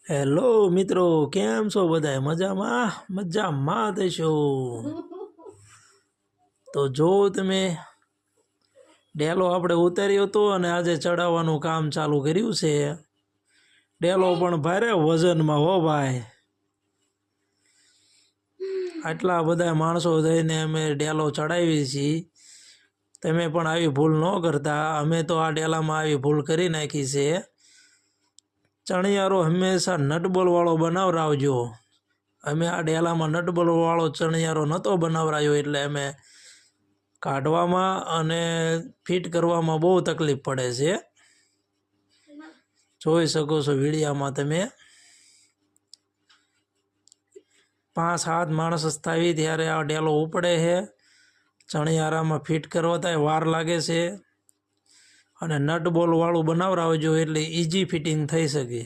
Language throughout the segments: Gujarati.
હેલો મિત્રો, કેમ છો બધા? મજામાં મજામાં થશો તો જો તમે ડેલો આપણે ઉતાર્યો હતો અને આજે ચડાવવાનું કામ ચાલુ કર્યું છે. ડેલો પણ ભારે વજનમાં હો ભાઈ. આટલા બધા માણસો થઈને અમે ડેલો ચડાવીએ છીએ. તમે પણ આવી ભૂલ ન કરતા. અમે તો આ ડેલામાં આવી ભૂલ કરી નાખી છે. ચણિયારો હંમેશા નટબોલ વાળો બનાવરાવજો. અમે આ ડેલામાં નટબોલ વાળો ચણિયારો નહોતો બનાવરાયો, એટલે અમે કાઢવામાં અને ફિટ કરવામાં બહુ તકલીફ પડે છે. જોઈ શકો છો વિડીયામાં તમે. 5-7 માણસ સ્થાવી ત્યારે આ ડેલો ઉપડે છે. ચણિયારામાં ફિટ કરવા થાય વાર લાગે છે, અને નટ બોલ વાળું બનાવરાવજો એટલે ઇઝી ફિટિંગ થઈ શકે.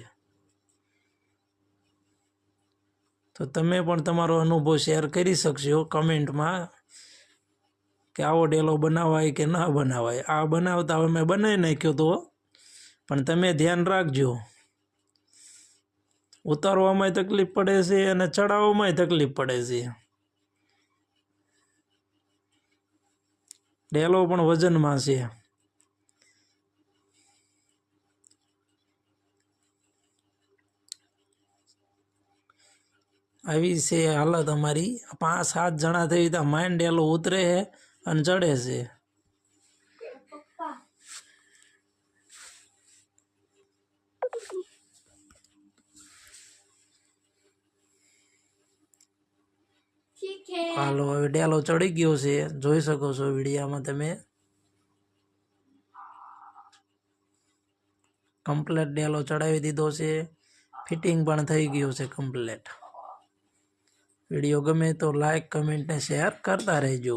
તો તમે પણ તમારો અનુભવ શેર કરી શકશો કમેન્ટમાં કે આવો ડેલો બનાવાય કે ના બનાવાય. આ બનાવતા અમે બનાવી નાખ્યો તો, પણ તમે ધ્યાન રાખજો. ઉતારવામાં તકલીફ પડે છે અને ચડાવવામાં તકલીફ પડે છે. ડેલો પણ વજનમાં છે. આવી છે હાલત અમારી. 5-7 જણા થઈ ત્યાં માઇન્ડ ડેલો ઉતરે છે અને ચડે છે. હાલો, હવે ડેલો ચડી ગયો છે. જોઈ શકો છો વિડીયામાં તમે. કમ્પ્લેટ ડેલો ચડાવી દીધો છે. ફિટિંગ પણ થઈ ગયું છે કમ્પ્લેટ. વિડીયો ગમે તો લાઈક, કમેન્ટ ને શેર કરતા રહેજો.